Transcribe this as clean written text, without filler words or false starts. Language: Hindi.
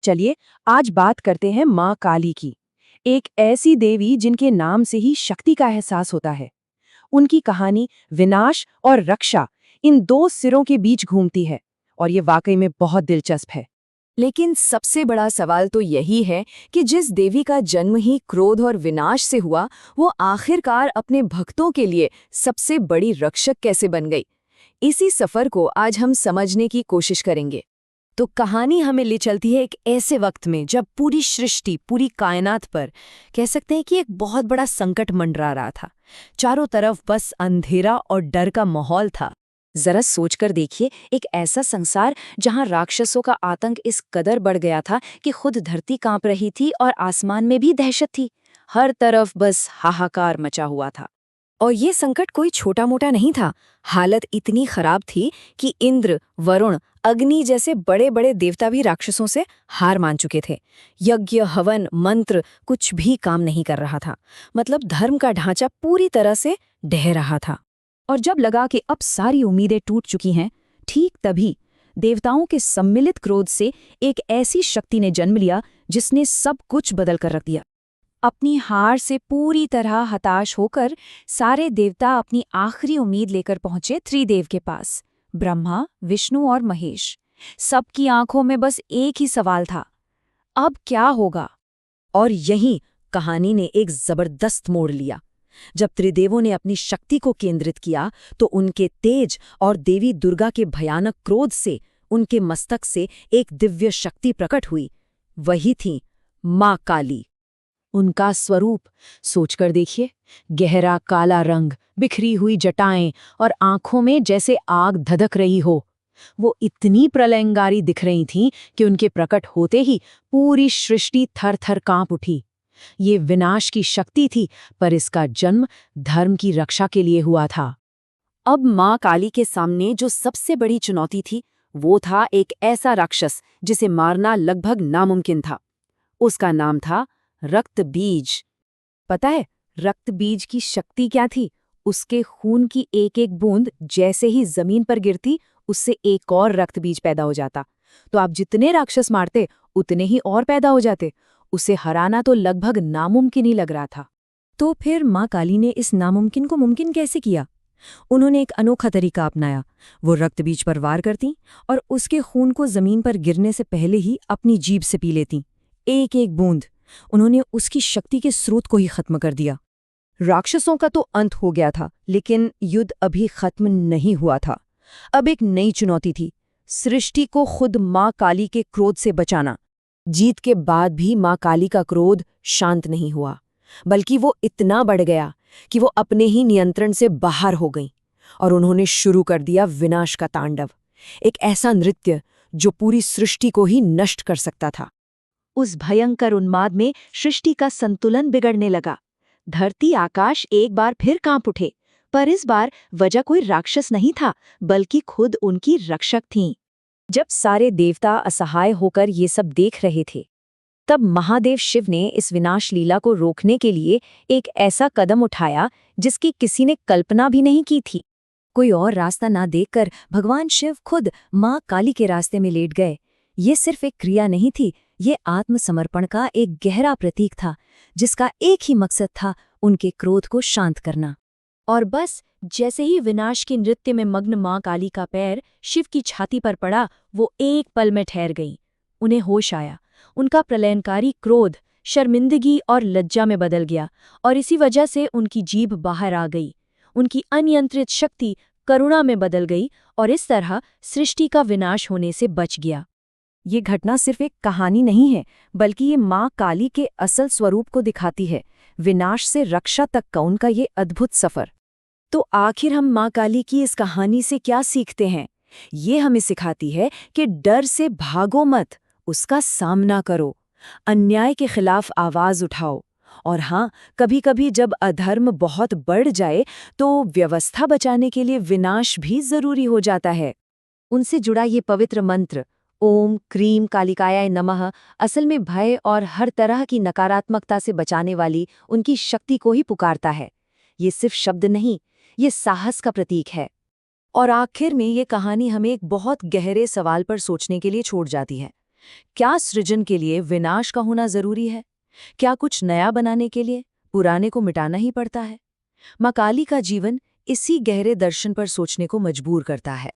चलिए आज बात करते हैं माँ काली की। एक ऐसी देवी जिनके नाम से ही शक्ति का एहसास होता है। उनकी कहानी विनाश और रक्षा इन दो सिरों के बीच घूमती है और ये वाकई में बहुत दिलचस्प है। लेकिन सबसे बड़ा सवाल तो यही है कि जिस देवी का जन्म ही क्रोध और विनाश से हुआ, वो आखिरकार अपने भक्तों के लिए सबसे बड़ी रक्षक कैसे बन गई। इसी सफर को आज हम समझने की कोशिश करेंगे। तो कहानी हमें ले चलती है एक ऐसे वक्त में जब पूरी सृष्टि, पूरी कायनात पर कह सकते हैं कि एक बहुत बड़ा संकट मंडरा रहा था। चारों तरफ बस अंधेरा और डर का माहौल था। जरा सोचकर देखिए, एक ऐसा संसार जहां राक्षसों का आतंक इस कदर बढ़ गया था कि खुद धरती कांप रही थी और आसमान में भी दहशत थी। हर तरफ बस हाहाकार मचा हुआ था। और ये संकट कोई छोटा मोटा नहीं था। हालत इतनी खराब थी कि इंद्र, वरुण, अग्नि जैसे बड़े बड़े देवता भी राक्षसों से हार मान चुके थे। यज्ञ, हवन, मंत्र कुछ भी काम नहीं कर रहा था। मतलब धर्म का ढांचा पूरी तरह से ढह रहा था। और जब लगा कि अब सारी उम्मीदें टूट चुकी हैं, ठीक तभी देवताओं के सम्मिलित क्रोध से एक ऐसी शक्ति ने जन्म लिया जिसने सब कुछ बदल कर रख दिया। अपनी हार से पूरी तरह हताश होकर सारे देवता अपनी आखिरी उम्मीद लेकर पहुंचे त्रिदेव के पास, ब्रह्मा, विष्णु और महेश। सबकी आंखों में बस एक ही सवाल था, अब क्या होगा। और यहीं कहानी ने एक जबरदस्त मोड़ लिया। जब त्रिदेवों ने अपनी शक्ति को केंद्रित किया तो उनके तेज और देवी दुर्गा के भयानक क्रोध से उनके मस्तक से एक दिव्य शक्ति प्रकट हुई। वही थी माँ काली। उनका स्वरूप सोचकर देखिए, गहरा काला रंग, बिखरी हुई जटाएं और आंखों में जैसे आग धधक रही हो। वो इतनी प्रलयंगारी दिख रही थीं कि उनके प्रकट होते ही पूरी सृष्टि थर थर कांप उठी। ये विनाश की शक्ति थी, पर इसका जन्म धर्म की रक्षा के लिए हुआ था। अब माँ काली के सामने जो सबसे बड़ी चुनौती थी, वो था एक ऐसा राक्षस जिसे मारना लगभग नामुमकिन था। उसका नाम था रक्त बीज। पता है रक्त बीज की शक्ति क्या थी? उसके खून की एक एक बूंद जैसे ही जमीन पर गिरती, उससे एक और रक्त बीज पैदा हो जाता। तो आप जितने राक्षस मारते, उतने ही और पैदा हो जाते। उसे हराना तो लगभग नामुमकिन ही लग रहा था। तो फिर माँ काली ने इस नामुमकिन को मुमकिन कैसे किया? उन्होंने एक अनोखा तरीका अपनाया। वो रक्त बीज पर वार करती और उसके खून को जमीन पर गिरने से पहले ही अपनी जीभ से पी लेती, एक एक बूंद। उन्होंने उसकी शक्ति के स्रोत को ही खत्म कर दिया। राक्षसों का तो अंत हो गया था, लेकिन युद्ध अभी खत्म नहीं हुआ था। अब एक नई चुनौती थी, सृष्टि को खुद माँ काली के क्रोध से बचाना। जीत के बाद भी माँ काली का क्रोध शांत नहीं हुआ, बल्कि वो इतना बढ़ गया कि वो अपने ही नियंत्रण से बाहर हो गईं और उन्होंने शुरू कर दिया विनाश का तांडव। एक ऐसा नृत्य जो पूरी सृष्टि को ही नष्ट कर सकता था। उस भयंकर उन्माद में सृष्टि का संतुलन बिगड़ने लगा। धरती आकाश एक बार फिर कांप उठे, पर इस बार वजह कोई राक्षस नहीं था, बल्कि खुद उनकी रक्षक थीं। जब सारे देवता असहाय होकर ये सब देख रहे थे, तब महादेव शिव ने इस विनाश लीला को रोकने के लिए एक ऐसा कदम उठाया जिसकी किसी ने कल्पना भी नहीं की थी। कोई और रास्ता ना देखकर भगवान शिव खुद माँ काली के रास्ते में लेट गए। ये सिर्फ एक क्रिया नहीं थी, ये आत्मसमर्पण का एक गहरा प्रतीक था, जिसका एक ही मकसद था, उनके क्रोध को शांत करना। और बस जैसे ही विनाश के नृत्य में मग्न माँ काली का पैर शिव की छाती पर पड़ा, वो एक पल में ठहर गई। उन्हें होश आया। उनका प्रलयंकारी क्रोध शर्मिंदगी और लज्जा में बदल गया, और इसी वजह से उनकी जीभ बाहर आ गई। उनकी अनियंत्रित शक्ति करुणा में बदल गई, और इस तरह सृष्टि का विनाश होने से बच गया। ये घटना सिर्फ एक कहानी नहीं है, बल्कि ये माँ काली के असल स्वरूप को दिखाती है, विनाश से रक्षा तक का उनका ये अद्भुत सफर। तो आखिर हम माँ काली की इस कहानी से क्या सीखते हैं? ये हमें सिखाती है कि डर से भागो मत, उसका सामना करो, अन्याय के खिलाफ आवाज उठाओ। और हाँ, कभी कभी जब अधर्म बहुत बढ़ जाए तो व्यवस्था बचाने के लिए विनाश भी जरूरी हो जाता है। उनसे जुड़ा ये पवित्र मंत्र ओम क्रीम कालिकायाय नमः असल में भय और हर तरह की नकारात्मकता से बचाने वाली उनकी शक्ति को ही पुकारता है। ये सिर्फ शब्द नहीं, ये साहस का प्रतीक है। और आखिर में ये कहानी हमें एक बहुत गहरे सवाल पर सोचने के लिए छोड़ जाती है क्या सृजन के लिए विनाश का होना जरूरी है? क्या कुछ नया बनाने के लिए पुराने को मिटाना ही पड़ता है? माँ काली का जीवन इसी गहरे दर्शन पर सोचने को मजबूर करता है।